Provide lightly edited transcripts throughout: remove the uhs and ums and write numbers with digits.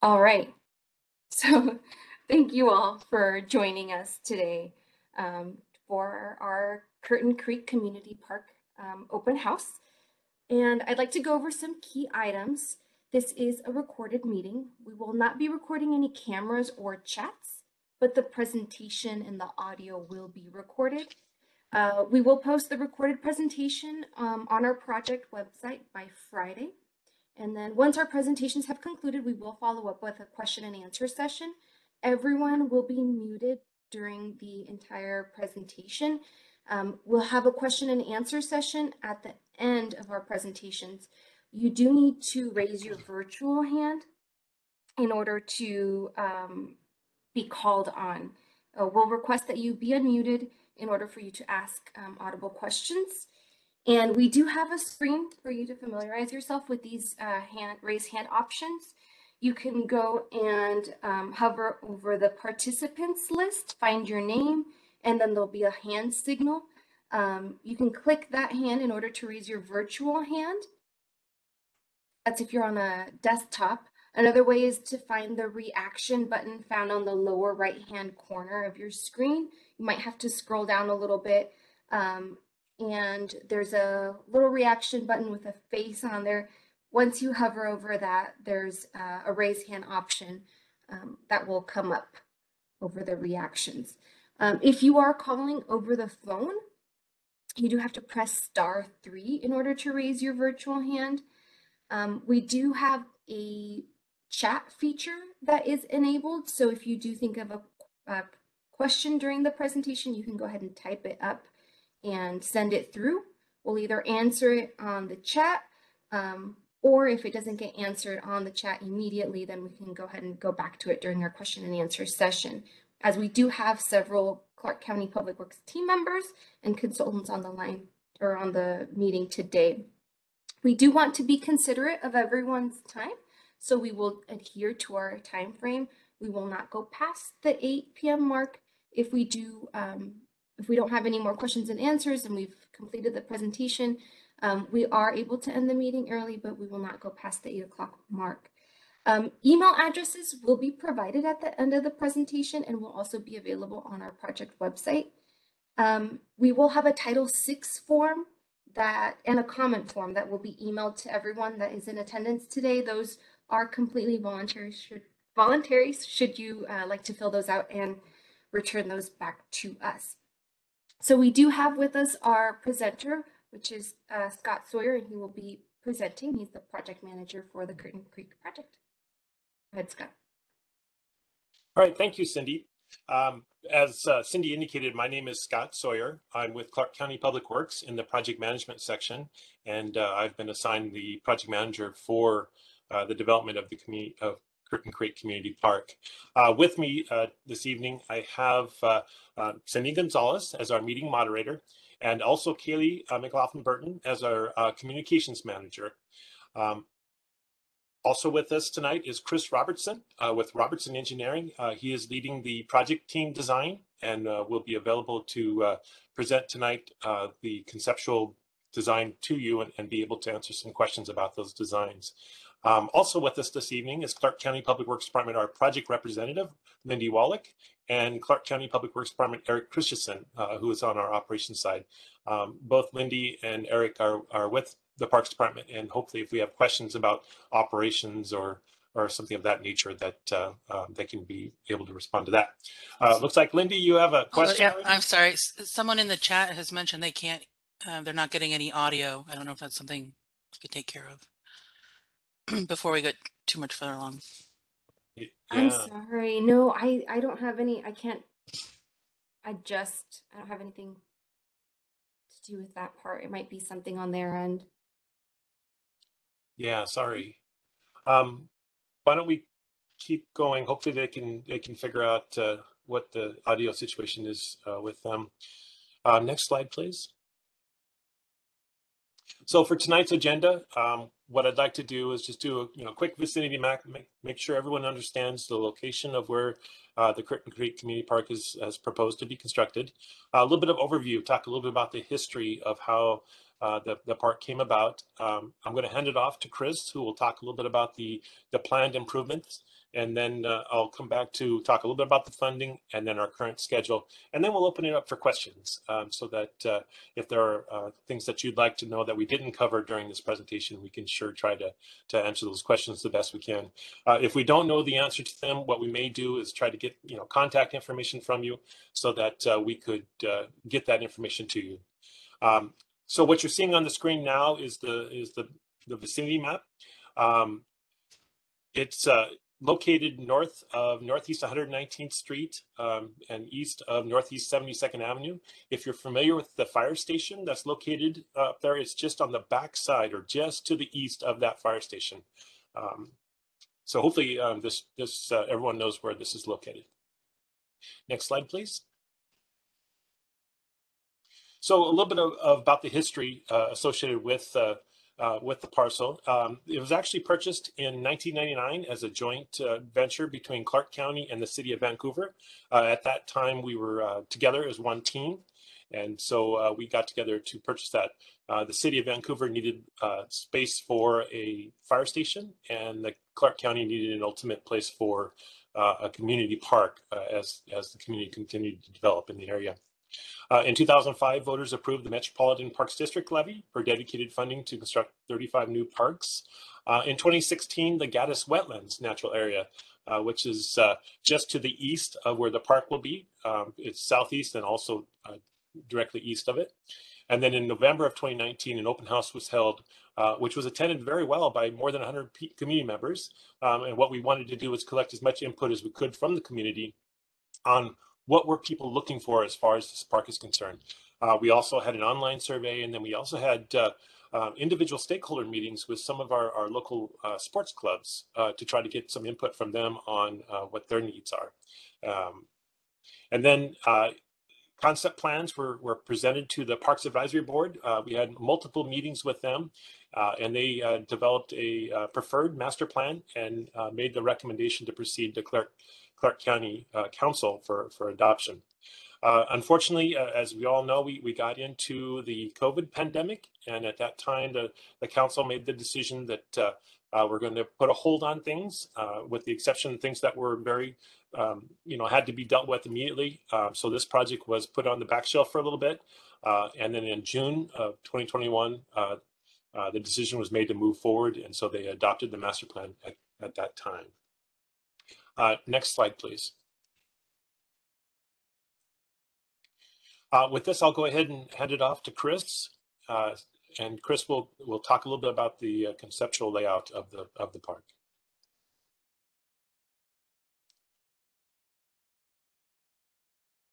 All right. So thank you all for joining us today for our Curtin Creek Community Park open house. And I'd like to go over some key items. This is a recorded meeting. We will not be recording any cameras or chats, but the presentation and the audio will be recorded. We will post the recorded presentation on our project website by Friday. And then once our presentations have concluded, we will follow up with a question and answer session. Everyone will be muted during the entire presentation. We'll have a question and answer session at the end of our presentations. You do need to raise your virtual hand in order to be called on. We'll request that you be unmuted in order for you to ask audible questions. And we do have a screen for you to familiarize yourself with these raise hand options. You can go and hover over the participants list, find your name, and then there'll be a hand signal. You can click that hand in order to raise your virtual hand. That's if you're on a desktop. Another way is to find the reaction button found on the lower right-hand corner of your screen. You might have to scroll down a little bit. And there's a little reaction button with a face on there. Once you hover over that, there's a raise hand option that will come up over the reactions. If you are calling over the phone, you do have to press *3 in order to raise your virtual hand. We do have a chat feature that is enabled. So if you do think of a question during the presentation, you can go ahead and type it up and send it through. We'll either answer it on the chat, or if it doesn't get answered on the chat immediately, then we can go ahead and go back to it during our question and answer session. As we do have several Clark County Public Works team members and consultants on the line or on the meeting today. We do want to be considerate of everyone's time, so we will adhere to our time frame. We will not go past the 8 p.m. mark. If we don't have any more questions and answers and we've completed the presentation, we are able to end the meeting early, but we will not go past the 8 o'clock mark. Email addresses will be provided at the end of the presentation and will also be available on our project website. We will have a Title VI form and a comment form that will be emailed to everyone that is in attendance today. Those are completely voluntary should you like to fill those out and return those back to us. So we do have with us our presenter, which is Scott Sawyer, and he will be presenting. He's the project manager for the Curtin Creek project. Go ahead, Scott. All right, thank you, Cindy. As Cindy indicated, my name is Scott Sawyer. I'm with Clark County Public Works in the project management section, and I've been assigned the project manager for the development of the community of Curtin Creek Community Park. With me this evening, I have Cindy Gonzalez as our meeting moderator, and also Kaylee McLaughlin-Burton as our communications manager. Also with us tonight is Chris Robertson with Robertson Engineering. He is leading the project team design and will be available to present tonight the conceptual design to you and be able to answer some questions about those designs. Also with us this evening is Clark County Public Works Department, our project representative, Lindy Wallach, and Clark County Public Works Department, Eric Christensen, who is on our operations side. Both Lindy and Eric are with the Parks Department, and hopefully if we have questions about operations or something of that nature, that they can be able to respond to that. Looks like, Lindy, you have a question. Yeah, I'm sorry. Someone in the chat has mentioned they can't, they're not getting any audio. I don't know if that's something we could take care of before we get too much further along. Yeah. I'm sorry. No, I don't have any. I don't have anything to do with that part. It might be something on their end. Yeah, sorry. Why don't we keep going? Hopefully they can figure out what the audio situation is with them. Next slide, please. So for tonight's agenda, what I'd like to do is just do a quick vicinity map, make sure everyone understands the location of where the Curtin Creek Community Park is proposed to be constructed. A little bit of overview, talk a little bit about the history of how the park came about. I'm going to hand it off to Chris, who will talk a little bit about the planned improvements. And then I'll come back to talk a little bit about the funding and then our current schedule. And then we'll open it up for questions so that if there are things that you'd like to know that we didn't cover during this presentation, we can sure try to answer those questions the best we can. If we don't know the answer to them, what we may do is try to get contact information from you so that we could get that information to you. So what you're seeing on the screen now is the vicinity map. It's located north of Northeast 119th Street and east of Northeast 72nd Avenue. If you're familiar with the fire station that's located up there, it's just on the back side or just to the east of that fire station. So hopefully everyone knows where this is located. Next slide, please. So a little bit about the history associated with the parcel. It was actually purchased in 1999 as a joint venture between Clark County and the city of Vancouver. At that time, we were together as one team. And so we got together to purchase that. The city of Vancouver needed space for a fire station, and the Clark County needed an ultimate place for a community park as the community continued to develop in the area. In 2005, voters approved the Metropolitan Parks District levy for dedicated funding to construct 35 new parks. In 2016, the Gaddis Wetlands Natural Area, which is just to the east of where the park will be. It's southeast and also directly east of it. And then in November of 2019, an open house was held, which was attended very well by more than 100 community members. And what we wanted to do was collect as much input as we could from the community on what were people looking for as far as this park is concerned. We also had an online survey, and then we also had individual stakeholder meetings with some of our local sports clubs to try to get some input from them on what their needs are. And then concept plans were presented to the Parks Advisory Board. We had multiple meetings with them, and they developed a preferred master plan and made the recommendation to proceed to Clark County Council for adoption. Unfortunately, as we all know, we got into the COVID pandemic, and at that time, the council made the decision that we're going to put a hold on things, with the exception of things that were very, had to be dealt with immediately. So this project was put on the back shelf for a little bit, and then in June of 2021, the decision was made to move forward, and so they adopted the master plan at that time. Next slide, please. With this, I'll go ahead and hand it off to Chris, and Chris will talk a little bit about the conceptual layout of the park.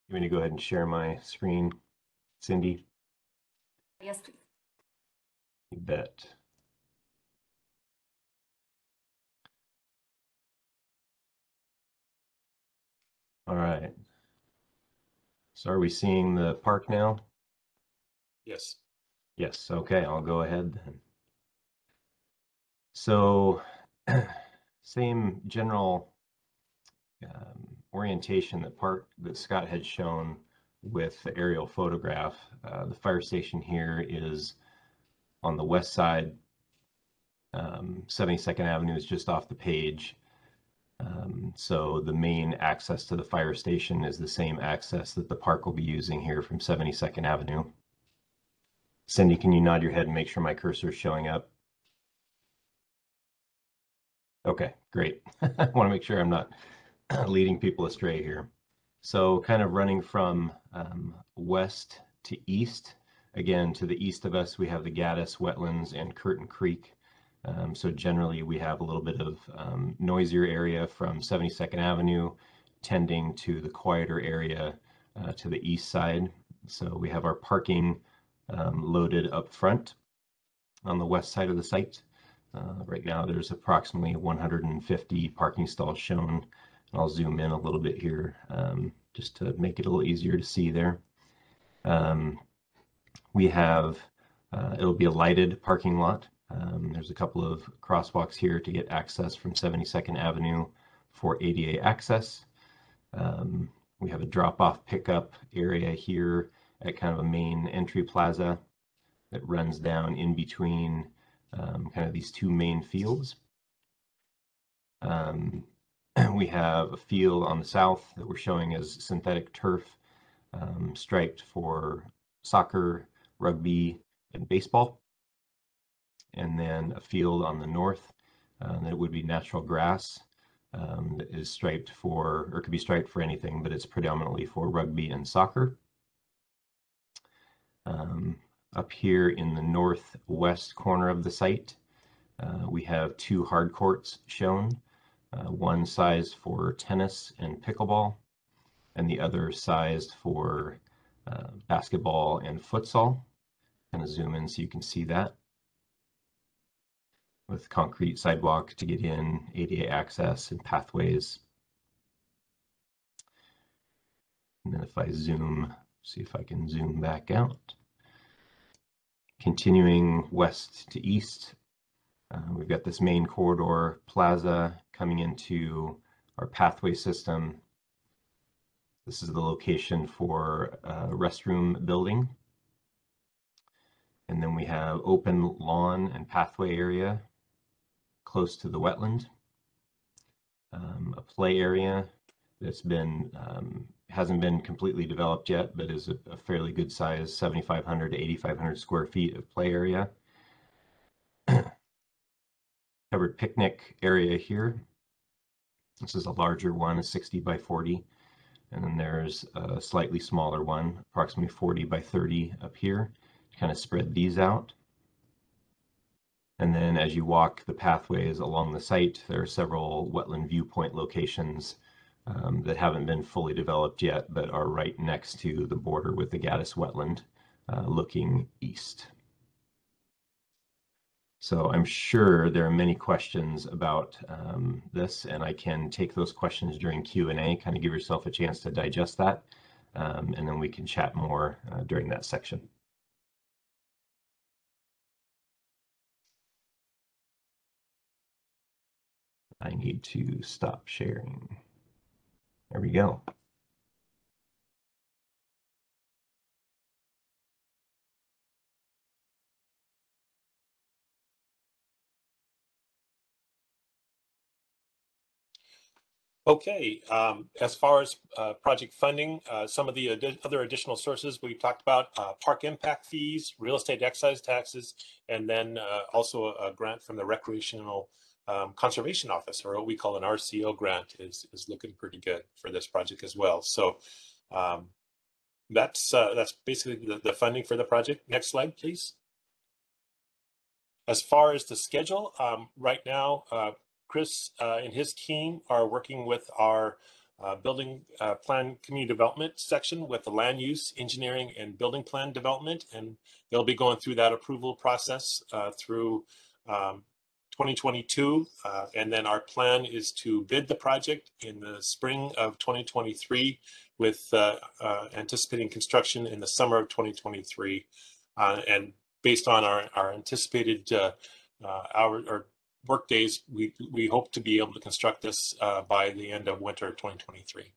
You want me to go ahead and share my screen, Cindy? Yes, please. You bet. All right. So are we seeing the park now? Yes. Yes. Okay, I'll go ahead then. So same general orientation that Scott had shown with the aerial photograph. The fire station here is on the west side. 72nd Avenue is just off the page. So the main access to the fire station is the same access that the park will be using here from 72nd Avenue. Cindy, can you nod your head and make sure my cursor is showing up? Okay, great. I want to make sure I'm not leading people astray here. So kind of running from west to east. Again, to the east of us, we have the Gaddis Wetlands and Curtin Creek. So generally, we have a little bit of noisier area from 72nd Avenue, tending to the quieter area to the east side. So we have our parking loaded up front on the west side of the site. Right now, there's approximately 150 parking stalls shown. I'll zoom in a little bit here just to make it a little easier to see there. We have, it'll be a lighted parking lot. There's a couple of crosswalks here to get access from 72nd Avenue for ADA access. We have a drop-off pickup area here at kind of a main entry plaza. that runs down in between kind of these two main fields. We have a field on the south that we're showing as synthetic turf, striped for soccer, rugby, and baseball. And then a field on the north that would be natural grass that is striped for, or could be striped for anything, but it's predominantly for rugby and soccer. Up here in the northwest corner of the site, we have two hard courts shown, one sized for tennis and pickleball, and the other sized for basketball and futsal. Kind of zoom in so you can see that, with concrete sidewalk to get in, ADA access, and pathways. And then if I zoom, see if I can zoom back out. Continuing west to east, we've got this main corridor plaza coming into our pathway system. This is the location for a restroom building. And then we have open lawn and pathway area close to the wetland. A play area that's been hasn't been completely developed yet, but is a fairly good size, 7,500 to 8,500 square feet of play area. Covered picnic area here. This is a larger one, a 60 by 40. And then there's a slightly smaller one, approximately 40 by 30 up here. Kind of spread these out. And then as you walk the pathways along the site, there are several wetland viewpoint locations that haven't been fully developed yet, but are right next to the border with the Gaddis wetland, looking east. So I'm sure there are many questions about this, and I can take those questions during Q&A, kind of give yourself a chance to digest that, and then we can chat more during that section. I need to stop sharing. There we go. Okay, as far as project funding, some of the other additional sources we've talked about, park impact fees, real estate excise taxes, and then also a grant from the Recreational Conservation Office, or what we call an RCO grant, is looking pretty good for this project as well. So that's basically the funding for the project. Next slide, please. As far as the schedule, right now, Chris and his team are working with our building plan community development section with the land use, engineering, and building plan development. And they'll be going through that approval process through 2022. And then our plan is to bid the project in the spring of 2023 with anticipating construction in the summer of 2023. And based on our anticipated work days, we hope to be able to construct this by the end of winter 2023.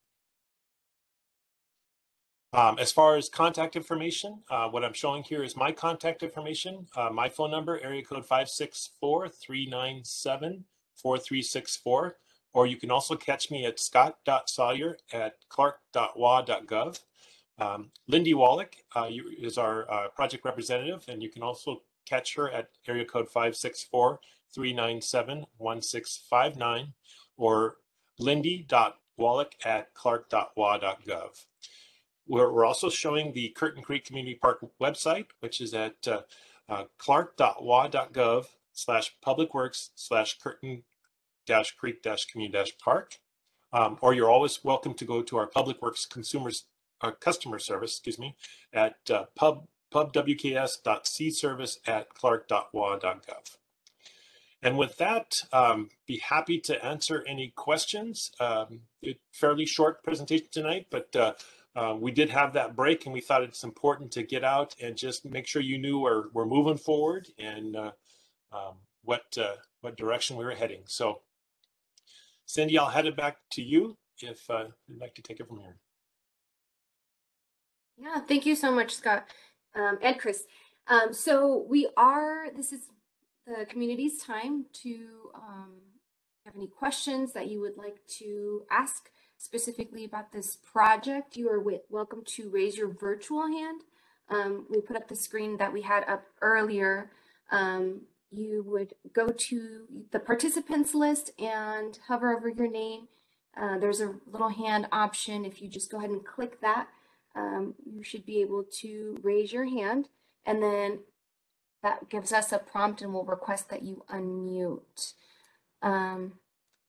As far as contact information, what I'm showing here is my contact information, my phone number, area code 564-397-4364, or you can also catch me at scott.sawyer@clark.wa.gov. Lindy Wallach is our project representative, and you can also catch her at area code 564-397-1659, or lindy.wallach@clark.wa.gov. We're also showing the Curtin Creek Community Park website, which is at clark.wa.gov/publicworks/Curtin-Creek-Community-Park. Or you're always welcome to go to our Public Works customer service, at pubwks.cservice@clark.wa.gov. And with that, be happy to answer any questions. Fairly short presentation tonight, but we did have that break, and we thought it's important to get out and just make sure you knew we're moving forward and what direction we were heading. So, Cindy, I'll head it back to you if you'd like to take it from here. Yeah, thank you so much, Scott and Chris. This is the community's time to have any questions that you would like to ask specifically about this project. You are welcome to raise your virtual hand. We put up the screen that we had up earlier. You would go to the participants list and hover over your name. There's a little hand option. If you just go ahead and click that, you should be able to raise your hand, and then that gives us a prompt and we'll request that you unmute.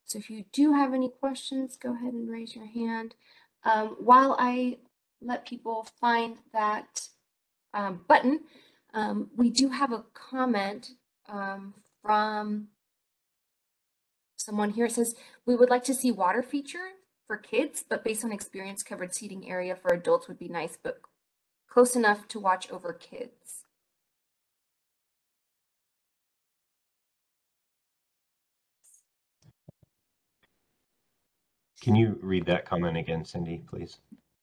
So if you do have any questions, go ahead and raise your hand. While I let people find that button, we do have a comment from someone here. It says, we would like to see water feature for kids, but based on experience, covered seating area for adults would be nice, but close enough to watch over kids. Can you read that comment again, Cindy, please?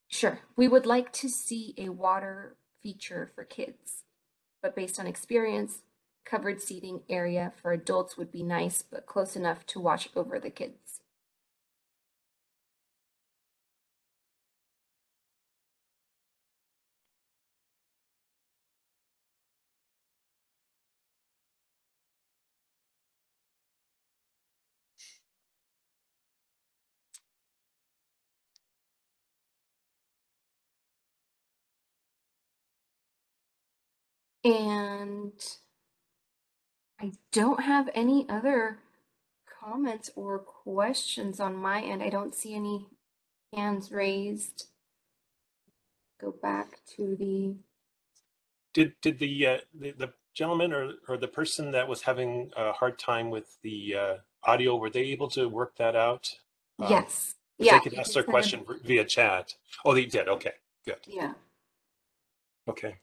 Sure. We would like to see a water feature for kids, but based on experience, covered seating area for adults would be nice, but close enough to watch over the kids. And I don't have any other comments or questions on my end. I don't see any hands raised. Go back to the... Did the gentleman or the person that was having a hard time with the audio, were they able to work that out? Yes. If Yeah. they could ask their question via chat. Oh, they did. Okay, good. Yeah. Okay.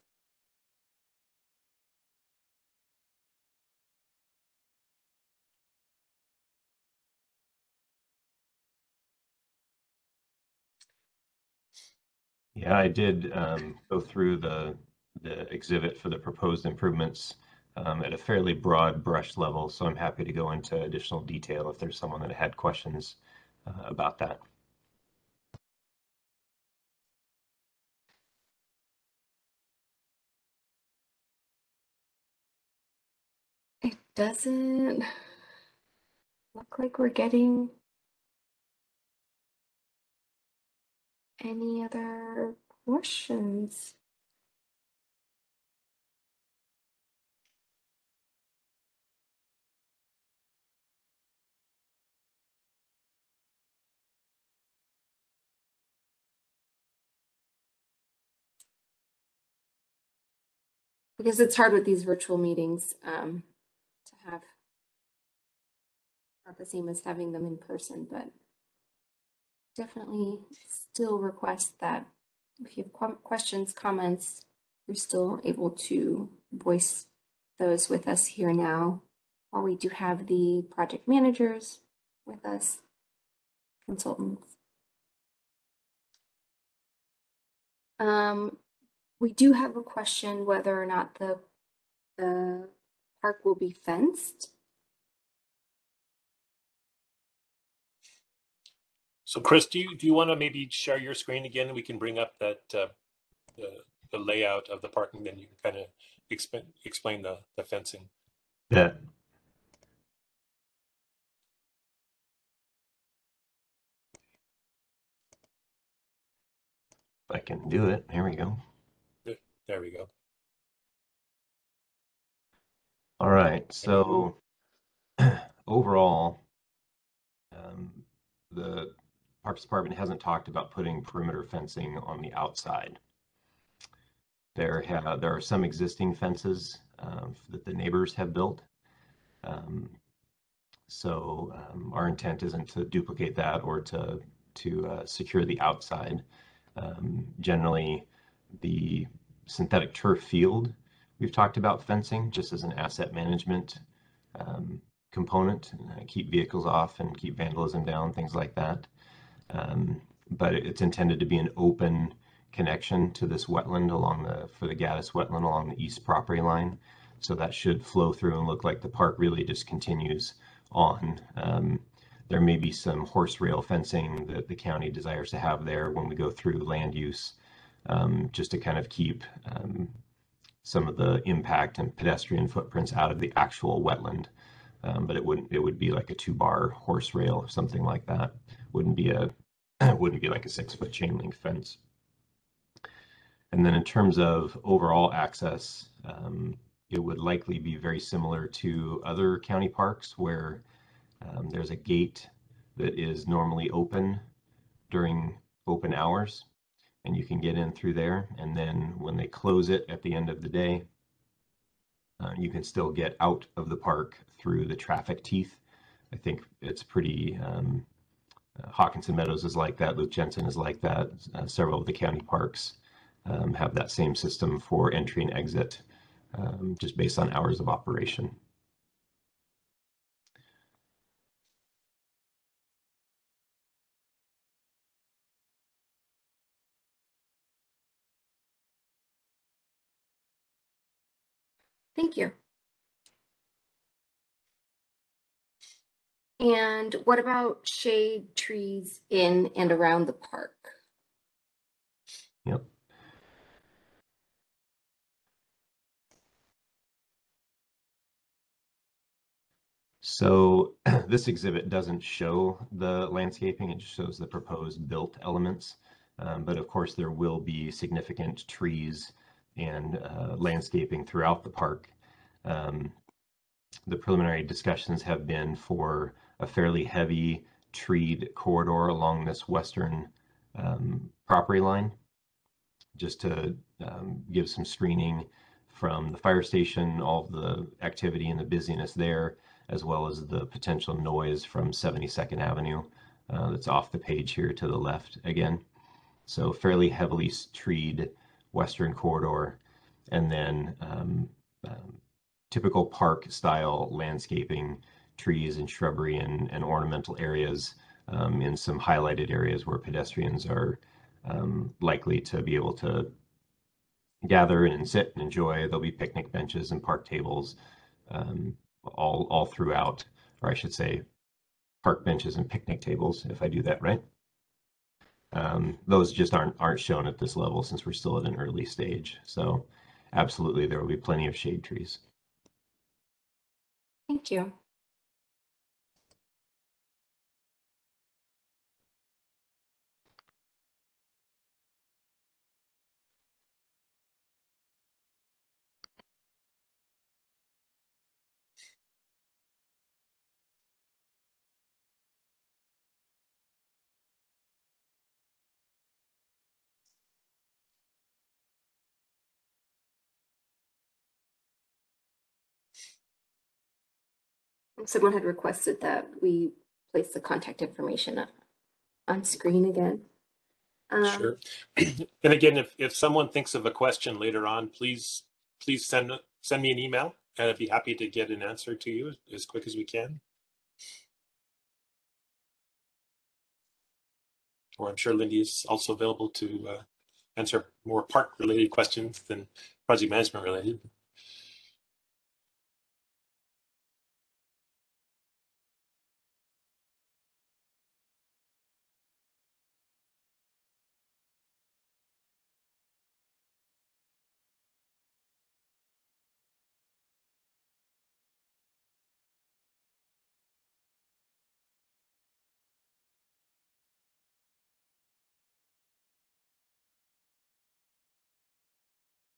Yeah, I did go through the exhibit for the proposed improvements at a fairly broad brush level, so I'm happy to go into additional detail if there's someone that had questions about that. It doesn't look like we're getting any other questions. Because it's hard with these virtual meetings to have, not the same as having them in person, but definitely still request that if you have questions, comments, you're still able to voice those with us here now. Or we do have the project managers with us, consultants. We do have a question whether or not the park will be fenced. So Chris, do you want to maybe share your screen again, and we can bring up that the layout of the park, and then you can kind of explain the fencing. Yeah. If I can do it. Here we go. There we go. All right. So overall, the Parks Department hasn't talked about putting perimeter fencing on the outside. There are some existing fences that the neighbors have built. So our intent isn't to duplicate that or to secure the outside. Generally, the synthetic turf field, we've talked about fencing just as an asset management component, keep vehicles off and keep vandalism down, things like that. But it's intended to be an open connection to this wetland for the Gaddis wetland along the east property line. So that should flow through and look like the park really just continues on. There may be some horse rail fencing that the county desires to have there when we go through land use, just to kind of keep some of the impact and pedestrian footprints out of the actual wetland. But it would be like a 2-bar horse rail or something like that. Wouldn't be like a 6-foot chain link fence. And then in terms of overall access, it would likely be very similar to other county parks where there's a gate that is normally open during open hours, and you can get in through there. And then when they close it at the end of the day, you can still get out of the park through the traffic teeth. I think it's pretty, Hawkinson Meadows is like that, Luke Jensen is like that. Several of the county parks have that same system for entry and exit, just based on hours of operation. Thank you. And what about shade trees in and around the park? Yep. So this exhibit doesn't show the landscaping, it just shows the proposed built elements. But of course there will be significant trees and landscaping throughout the park. The preliminary discussions have been for a fairly heavy treed corridor along this western property line, just to give some screening from the fire station, all of the activity and the busyness there, as well as the potential noise from 72nd Avenue that's off the page here to the left again. So fairly heavily treed western corridor, and then typical park style landscaping, trees and shrubbery and ornamental areas in some highlighted areas where pedestrians are likely to be able to gather and sit and enjoy. There'll be picnic benches and park tables all throughout, or I should say park benches and picnic tables, if I do that right. Those just aren't shown at this level since we're still at an early stage. So absolutely there will be plenty of shade trees. Thank you. Someone had requested that we place the contact information on screen again. Sure. And again, if someone thinks of a question later on, please send me an email, and I'd be happy to get an answer to you as quick as we can. Or I'm sure Lindy is also available to answer more park-related questions than project management related.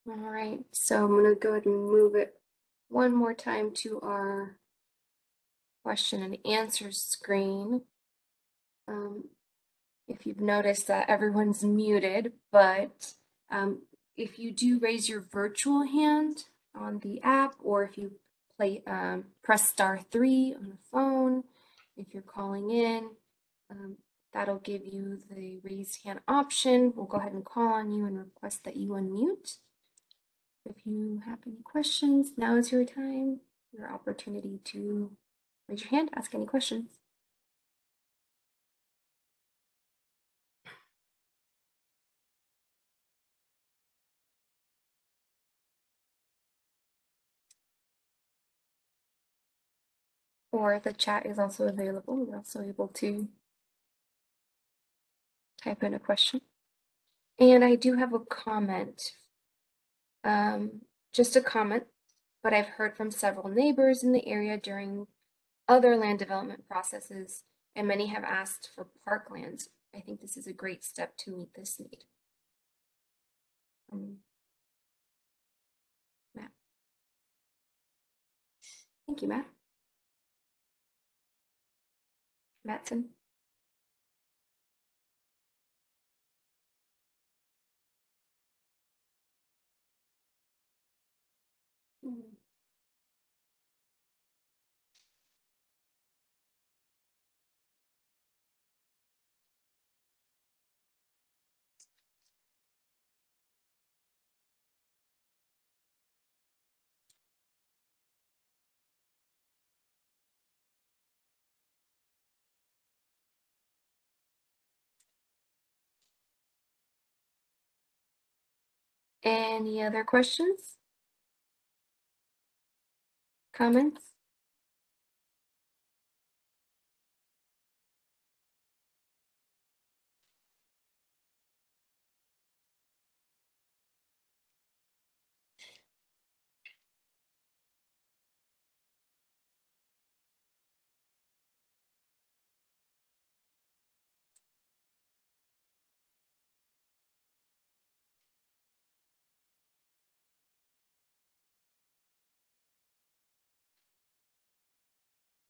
All right, so I'm gonna go ahead and move it one more time to our question and answer screen. If you've noticed that everyone's muted, but if you do raise your virtual hand on the app, or if you press *3 on the phone, if you're calling in, that'll give you the raise hand option. We'll go ahead and call on you and request that you unmute. If you have any questions, now is your time, your opportunity to raise your hand, ask any questions. or the chat is also available. You're also able to type in a question. And I do have a comment, just a comment, but I've heard from several neighbors in the area during other land development processes, and many have asked for parklands. I think this is a great step to meet this need. Matt. Thank you, Matt. Mattson. Any other questions? Comments?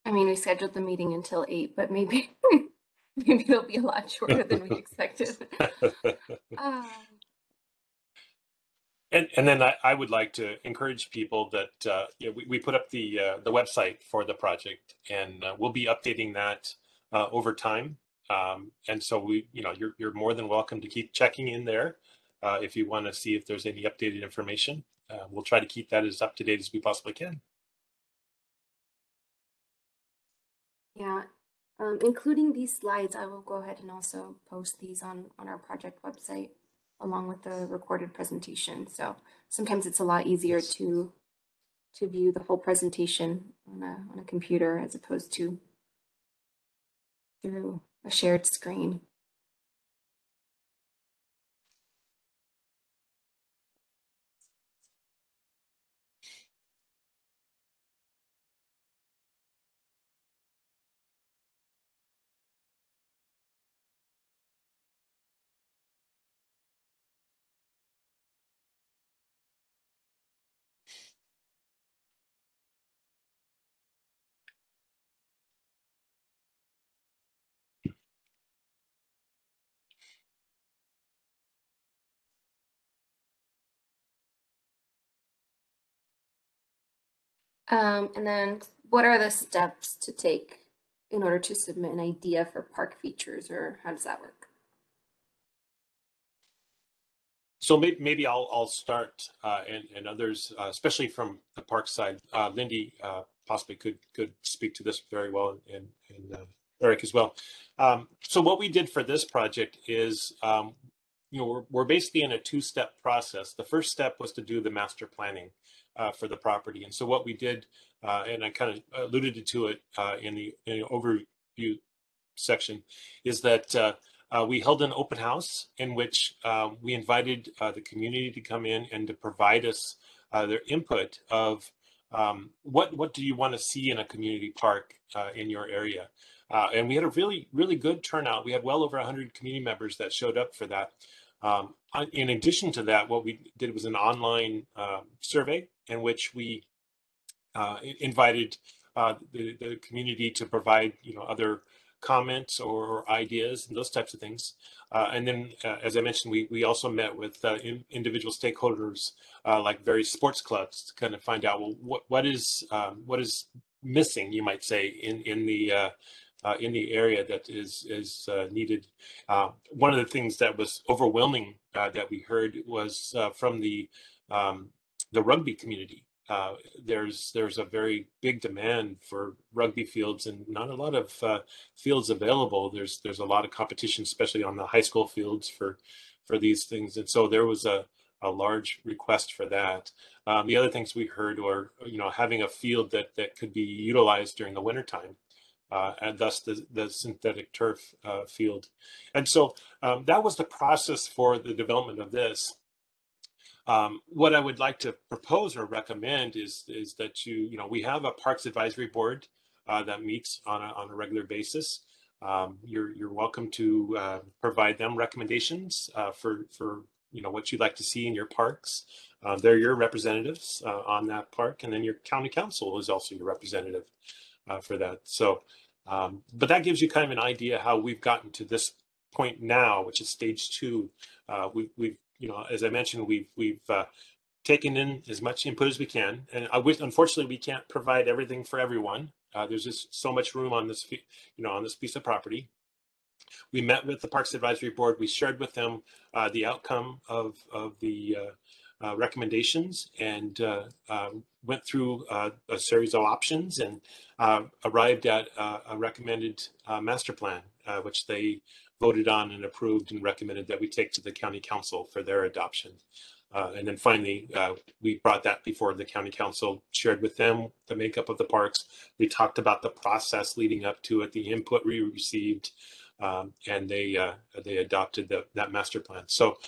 I mean, we scheduled the meeting until 8, but maybe maybe it'll be a lot shorter than we expected. And then I would like to encourage people that we put up the website for the project, and we'll be updating that over time. And so you're more than welcome to keep checking in there if you want to see if there's any updated information. We'll try to keep that as up to date as we possibly can. Yeah, including these slides, I will go ahead and also post these on our project website along with the recorded presentation. So sometimes it's a lot easier to view the whole presentation on a computer as opposed to through a shared screen. And then what are the steps to take in order to submit an idea for park features, or how does that work? So maybe I'll start, and others, especially from the park side. Lindy possibly could speak to this very well, and Eric as well. So what we did for this project is, we're basically in a two-step process. The first step was to do the master planning for the property, and so what we did, and I kind of alluded to it in the overview section, is that we held an open house in which we invited the community to come in and to provide us their input of what do you want to see in a community park in your area. And we had a really good turnout. We had well over 100 community members that showed up for that. In addition to that, what we did was an online survey in which we invited the community to provide other comments or ideas and those types of things. And then, as I mentioned, we also met with individual stakeholders like various sports clubs to kind of find out, well, what is missing, you might say, in the area that is needed. One of the things that was overwhelming that we heard was from the rugby community. There's a very big demand for rugby fields and not a lot of fields available. There's a lot of competition, especially on the high school fields for these things. And so there was a a large request for that. The other things we heard were, having a field that could be utilized during the wintertime, and thus the synthetic turf field. And so that was the process for the development of this. What I would like to propose or recommend is that we have a Parks Advisory Board that meets on a regular basis. You're welcome to provide them recommendations for what you'd like to see in your parks. They're your representatives on that park, and then your county council is also your representative for that. So, but that gives you kind of an idea how we've gotten to this point now, which is stage 2. We've as I mentioned, we've taken in as much input as we can, and unfortunately, we can't provide everything for everyone. There's just so much room on this, on this piece of property. We met with the Parks Advisory Board. We shared with them the outcome of the recommendations, and went through a series of options, and arrived at a recommended master plan, which they voted on and approved and recommended that we take to the county council for their adoption. And then finally, we brought that before the county council, shared with them the makeup of the parks. We talked about the process leading up to it, the input we received, and they adopted that master plan. So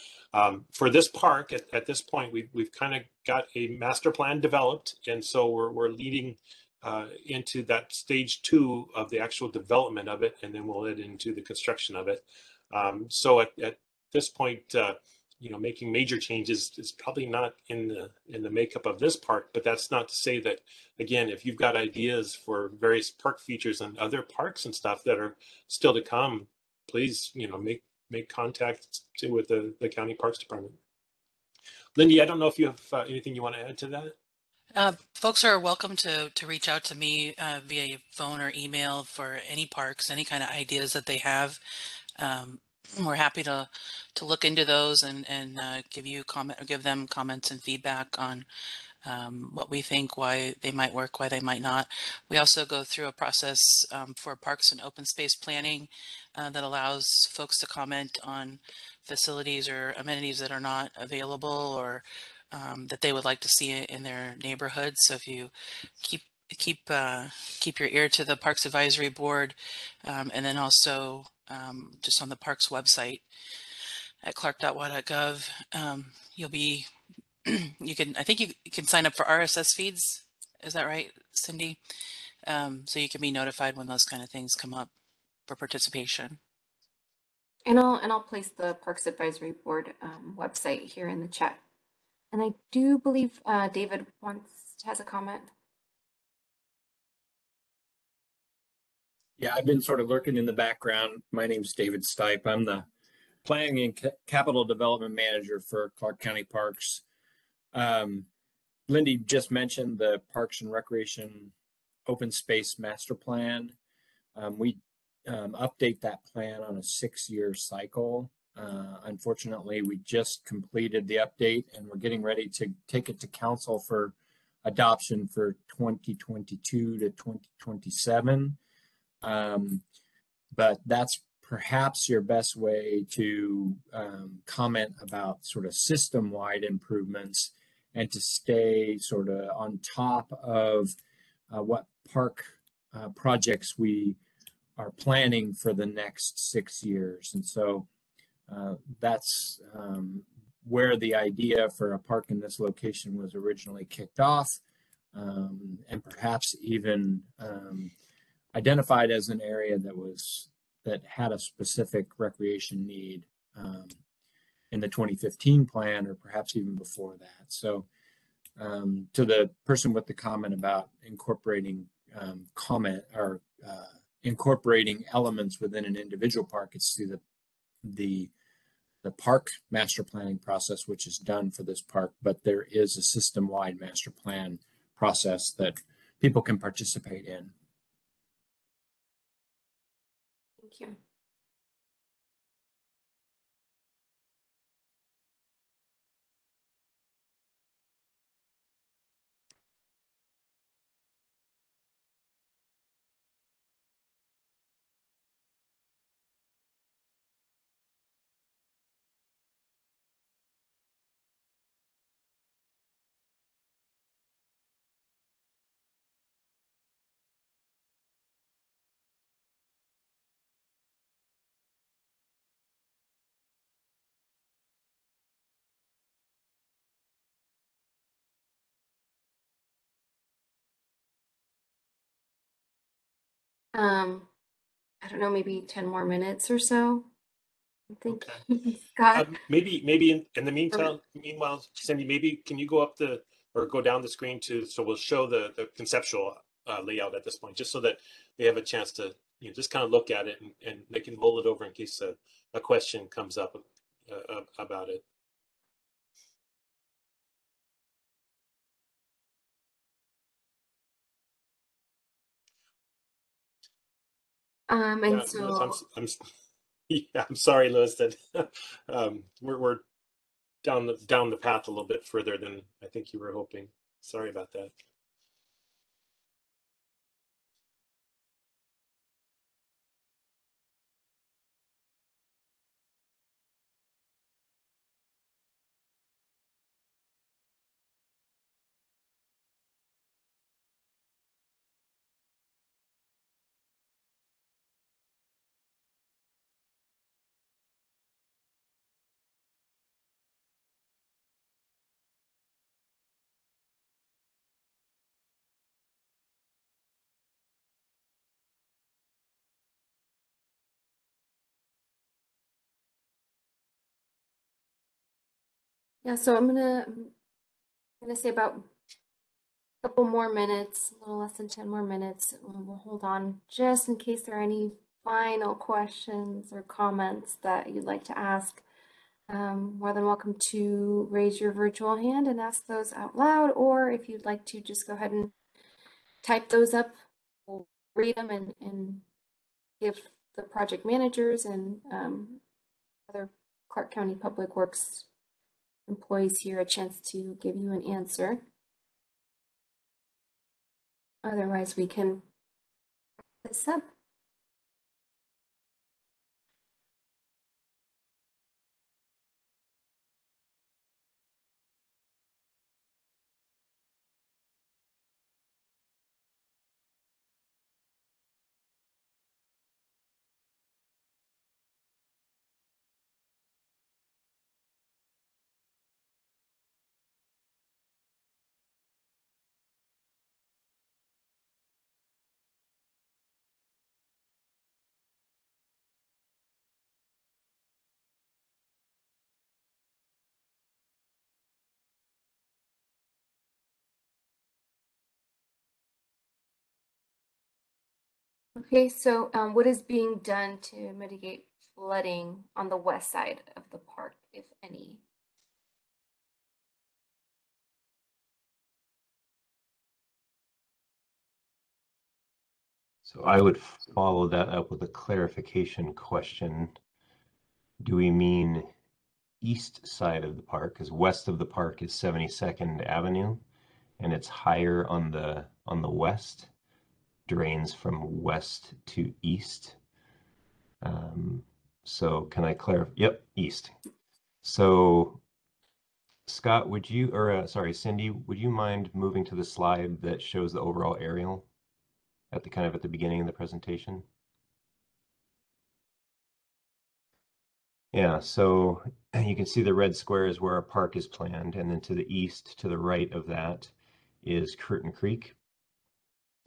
for this park, at this point, we've kind of got a master plan developed, and so we're leading into that stage 2 of the actual development of it, and then we'll head into the construction of it. So at this point, making major changes is probably not in the makeup of this park, but that's not to say that, again, if you've got ideas for various park features and other parks and stuff that are still to come, please, make contact with the county parks department. Lindy, I don't know if you have anything you want to add to that. Folks are welcome to reach out to me via phone or email for any parks, any kind of ideas that they have. We're happy to look into those and give them comments and feedback on what we think, why they might work, why they might not. We also go through a process for parks and open space planning that allows folks to comment on facilities or amenities that are not available, or that they would like to see in their neighborhood. So if you keep your ear to the Parks Advisory Board, and then also just on the parks website at clark.wa.gov, you'll be I think you can sign up for RSS feeds. Is that right, Cindy? So you can be notified when those kind of things come up for participation. And I'll place the Parks Advisory Board website here in the chat. And I do believe David has a comment. Yeah, I've been sort of lurking in the background. My name's David Stipe. I'm the Planning and Capital Development Manager for Clark County Parks. Lindy just mentioned the Parks and Recreation Open Space Master Plan. We update that plan on a 6-year cycle. Unfortunately, we just completed the update, and we're getting ready to take it to council for adoption for 2022 to 2027. But that's perhaps your best way to comment about sort of system-wide improvements and to stay sort of on top of what park projects we are planning for the next 6 years. And so that's where the idea for a park in this location was originally kicked off, and perhaps even identified as an area that had a specific recreation need in the 2015 plan, or perhaps even before that. So to the person with the comment about incorporating incorporating elements within an individual park, it's through the park master planning process, which is done for this park, but there is a system-wide master plan process that people can participate in. Thank you. I don't know, maybe 10 more minutes or so. I think Okay. Scott. Maybe in the meanwhile, Cindy, maybe can you go up or go down the screen so we'll show the conceptual layout at this point, just so that they have a chance to just kind of look at it and they can mull it over in case a question comes up about it. And Yeah, so Lewis, yeah, I'm sorry, Lewis, that we're down the path a little bit further than I think you were hoping. Sorry about that. yeah, so I'm gonna say about a couple more minutes, a little less than 10 more minutes. We'll hold on just in case there are any final questions or comments that you'd like to ask. More than welcome to raise your virtual hand and ask those out loud, or if you'd like to just go ahead and type those up, we'll read them and give the project managers and other Clark County Public Works employees here a chance to give you an answer. Otherwise, we can this up. Okay, so what is being done to mitigate flooding on the west side of the park, if any? So I would follow that up with a clarification question. Do we mean east side of the park? Because west of the park is 72nd Avenue, and it's higher on the west, drains from west to east. So can I clarify? Yep, east. So Scott, would you, or sorry, Cindy, would you mind moving to the slide that shows the overall aerial at the beginning of the presentation? Yeah, so you can see the red square is where our park is planned, and then to the east, to the right of that, is Curtin Creek.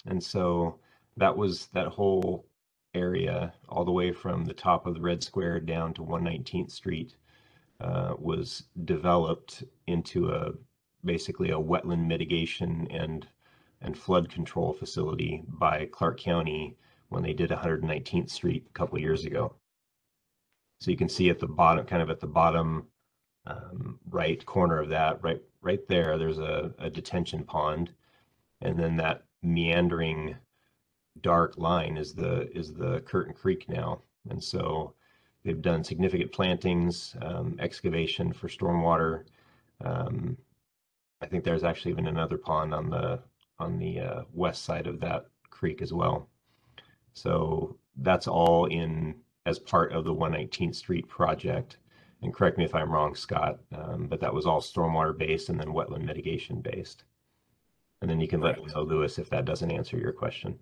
And so that was that whole area, all the way from the top of the red square down to 119th Street, was developed into basically a wetland mitigation and flood control facility by Clark County when they did 119th Street a couple of years ago. So you can see at the bottom, kind of at the bottom right corner of that, right there, there's a detention pond, and then that meandering dark line is the Curtin Creek now. And so they've done significant plantings, excavation for stormwater. I think there's actually even another pond on the west side of that creek as well. So that's all in as part of the 119th Street project. And correct me if I'm wrong, Scott, but that was all stormwater based and then wetland mitigation based. And then you can let me know, Lewis, if that doesn't answer your question.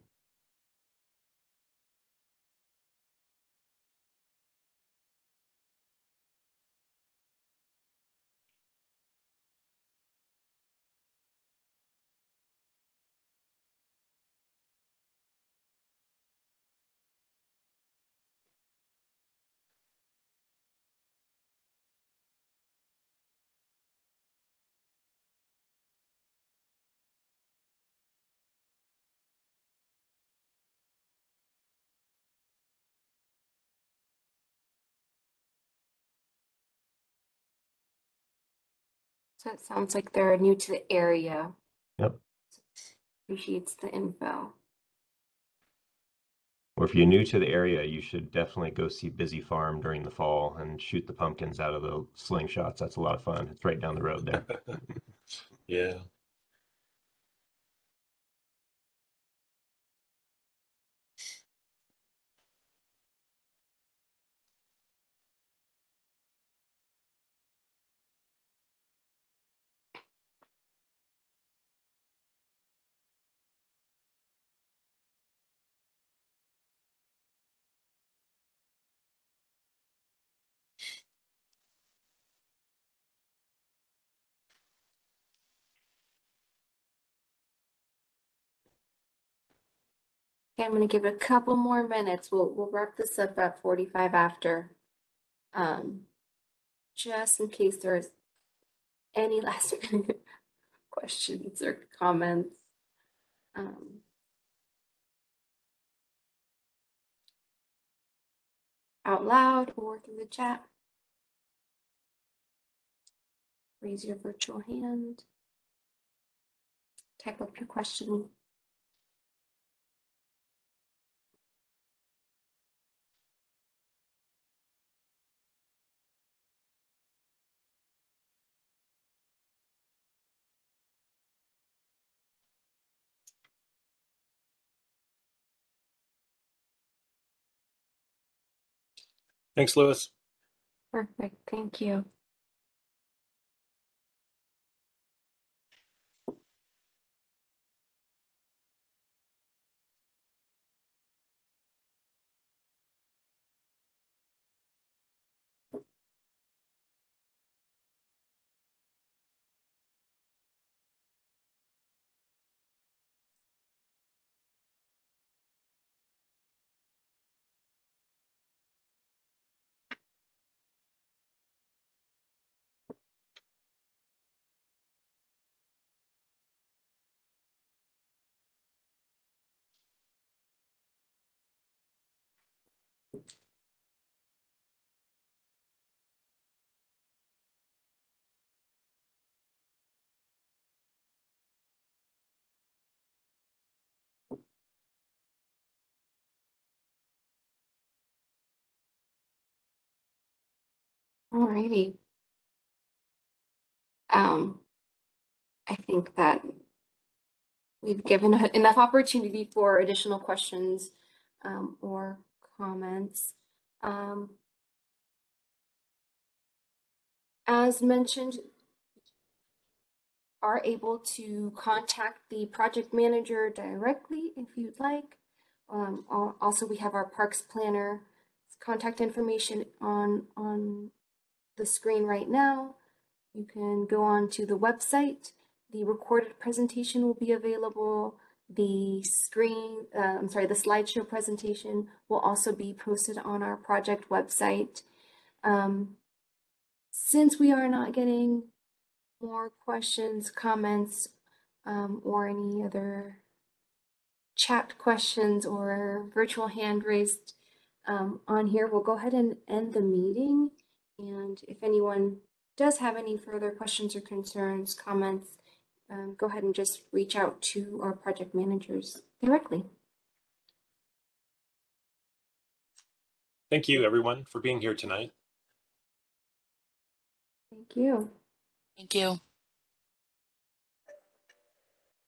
So it sounds like they're new to the area. Yep. Appreciates the info. Or if you're new to the area, you should definitely go see Busy Farm during the fall and shoot the pumpkins out of the slingshots. That's a lot of fun. It's right down the road there. Yeah. Okay, I'm going to give it a couple more minutes. We'll wrap this up at 45 after. Just in case there's any last minute questions or comments. Out loud or through the chat. Raise your virtual hand. Type up your question. Thanks, Louis. Perfect, thank you. Alrighty. I think that we've given enough opportunity for additional questions or comments. As mentioned, are able to contact the project manager directly if you'd like. Also, we have our parks planner contact information on the screen right now. You can go on to the website. The recorded presentation will be available. The the slideshow presentation will also be posted on our project website. Since we are not getting more questions, comments, or any other chat questions or virtual hand raised on here, we'll go ahead and end the meeting. And if anyone does have any further questions or concerns, comments, go ahead and just reach out to our project managers directly. Thank you, everyone, for being here tonight. Thank you. Thank you.